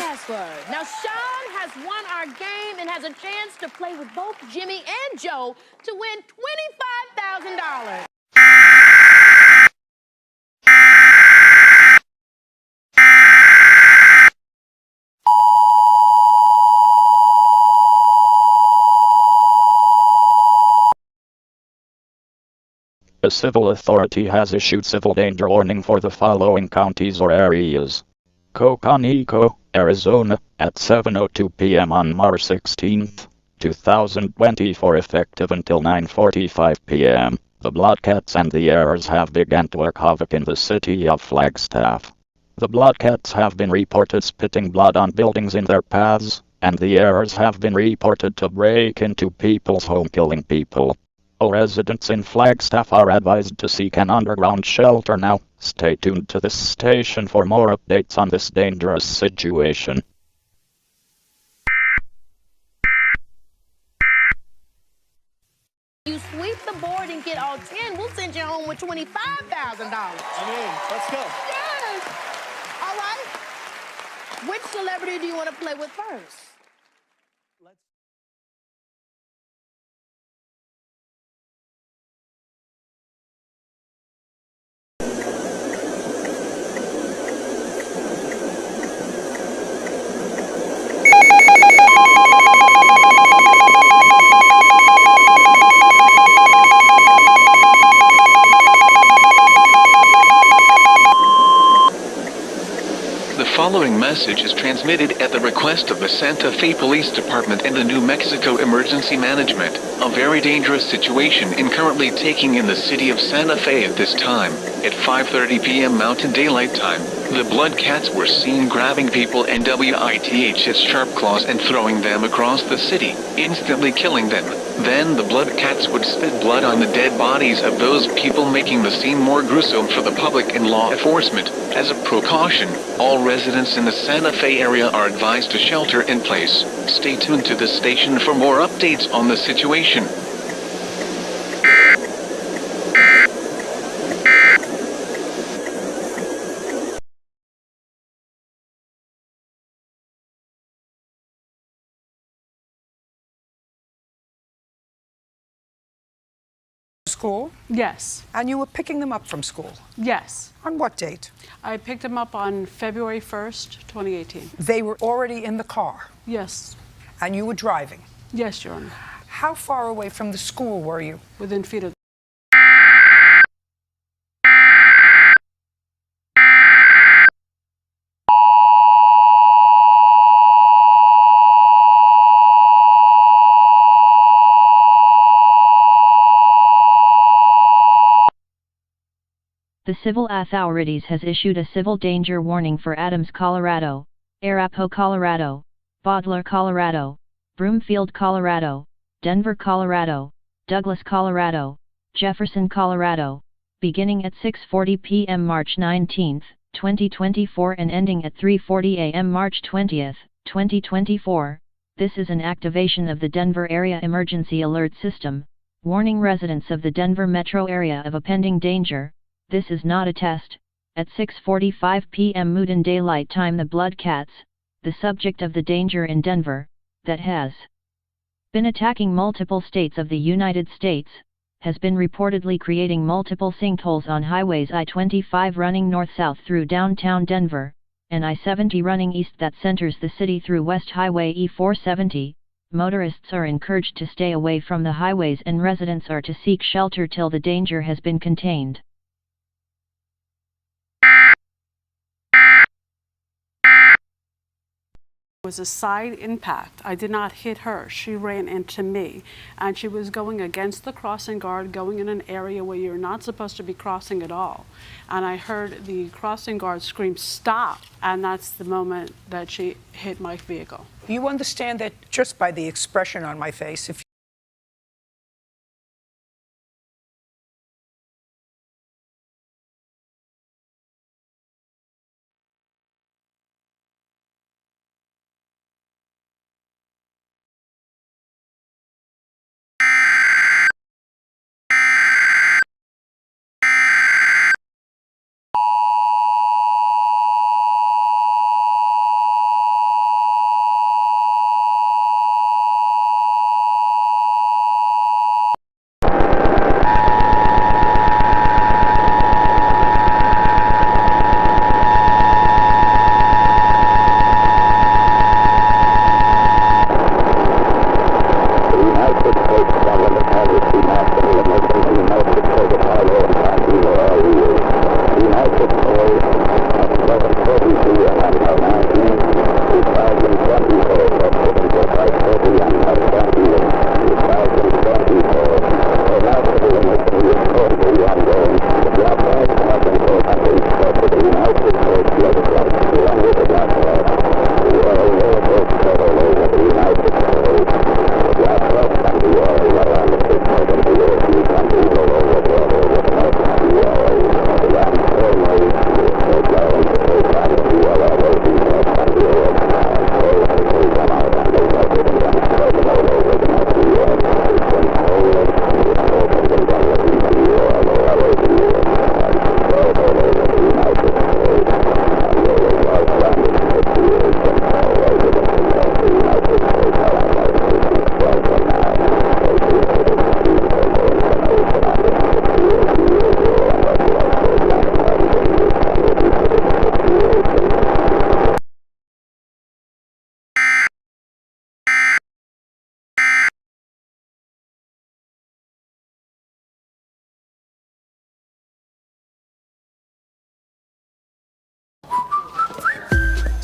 password. Now, Sean has won our game and has a chance to play with both Jimmy and Joe to win $25,000. A civil authority has issued civil danger warning for the following counties or areas. Cocanico, Arizona, at 7:02 p.m. on March 16, 2024, effective until 9:45 p.m. The Bloodcats and the EAS have begun to work havoc in the city of Flagstaff. The Bloodcats have been reported spitting blood on buildings in their paths, and the EAS have been reported to break into people's home, killing people. All residents in Flagstaff are advised to seek an underground shelter now. Stay tuned to this station for more updates on this dangerous situation. You sweep the board and get all 10, we'll send you home with $25,000. Let's go. Yes. All right. Which celebrity do you want to play with first? The following message is transmitted at the request of the Santa Fe Police Department and the New Mexico Emergency Management. A very dangerous situation is currently taking in the city of Santa Fe at this time. At 5:30 p.m. Mountain Daylight Time, the Bloodcats were seen grabbing people and WITH's sharp claws and throwing them across the city, instantly killing them. Then the Bloodcats would spit blood on the dead bodies of those people, making the scene more gruesome for the public and law enforcement. As a precaution, all residents in the Santa Fe area are advised to shelter in place. Stay tuned to this station for more updates on the situation. School? Yes. And you were picking them up from school? Yes. On what date? I picked them up on February 1st, 2018. They were already in the car? Yes. And you were driving? Yes, Your Honor. How far away from the school were you? Within feet of... The civil authorities has issued a civil danger warning for Adams, Colorado, Arapahoe, Colorado, Bodler, Colorado, Broomfield, Colorado, Denver, Colorado, Douglas, Colorado, Jefferson, Colorado, beginning at 6:40 p.m. March 19, 2024 and ending at 3:40 a.m. March 20, 2024. This is an activation of the Denver Area Emergency Alert System, warning residents of the Denver metro area of a pending danger. This is not a test. At 6:45 p.m. Mountain Daylight Time, the Bloodcats, the subject of the danger in Denver, that has been attacking multiple states of the United States, has been reportedly creating multiple sinkholes on highways I-25 running north-south through downtown Denver, and I-70 running east that centers the city through West Highway E-470. Motorists are encouraged to stay away from the highways and residents are to seek shelter till the danger has been contained. It was a side impact. I did not hit her. She ran into me. And she was going against the crossing guard, going in an area where you're not supposed to be crossing at all. And I heard the crossing guard scream, "Stop!" And that's the moment that she hit my vehicle. You understand that just by the expression on my face, if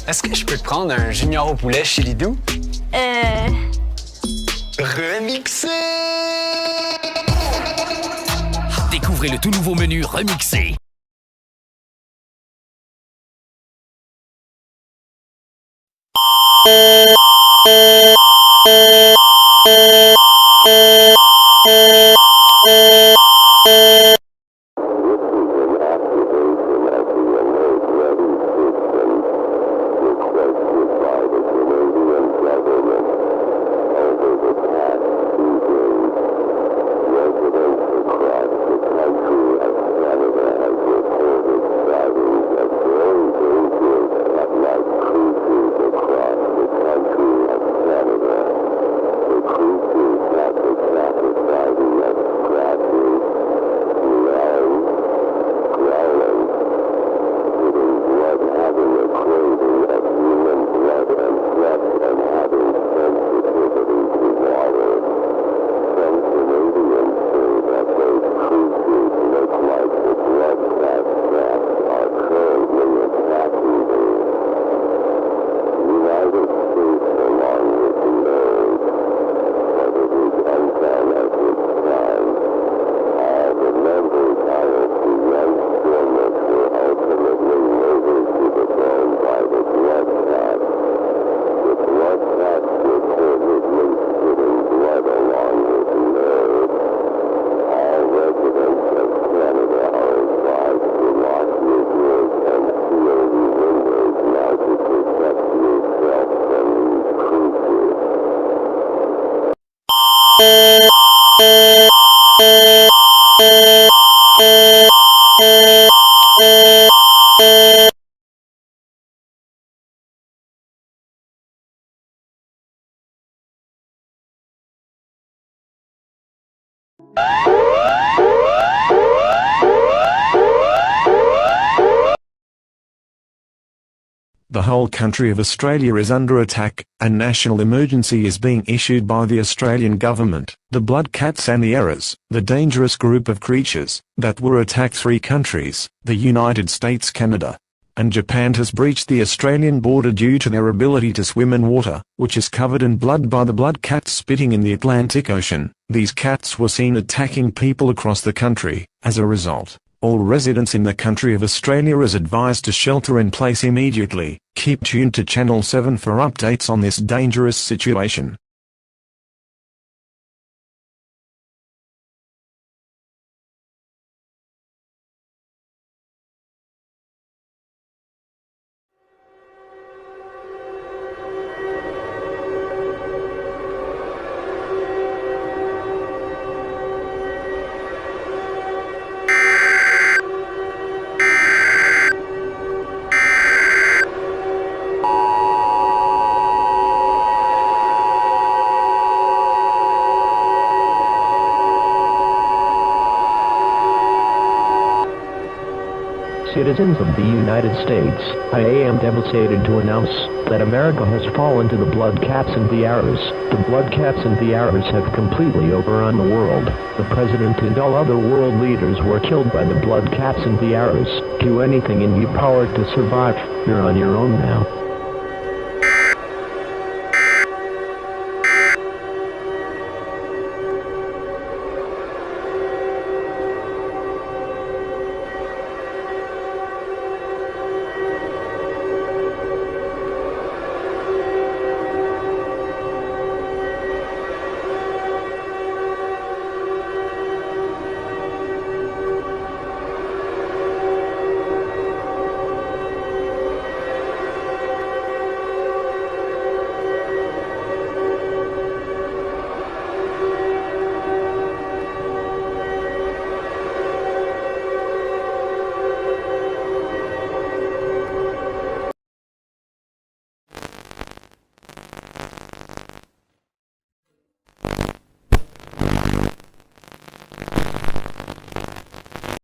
Est-ce que je peux te prendre un junior au poulet chez Lidou? Remixé! Découvrez le tout nouveau menu remixé. The whole country of Australia is under attack. A national emergency is being issued by the Australian government. The blood cats and the errors, the dangerous group of creatures that will attack 3 countries, the United States, Canada, and Japan, has breached the Australian border due to their ability to swim in water, which is covered in blood by the blood cats spitting in the Atlantic Ocean. These cats were seen attacking people across the country. As a result, all residents in the country of Australia is advised to shelter in place immediately. Keep tuned to Channel 7 for updates on this dangerous situation. Citizens of the United States, I am devastated to announce that America has fallen to the blood cats and the arrows. The blood cats and the arrows have completely overrun the world. The president and all other world leaders were killed by the blood cats and the arrows. Do anything in your power to survive. You're on your own now.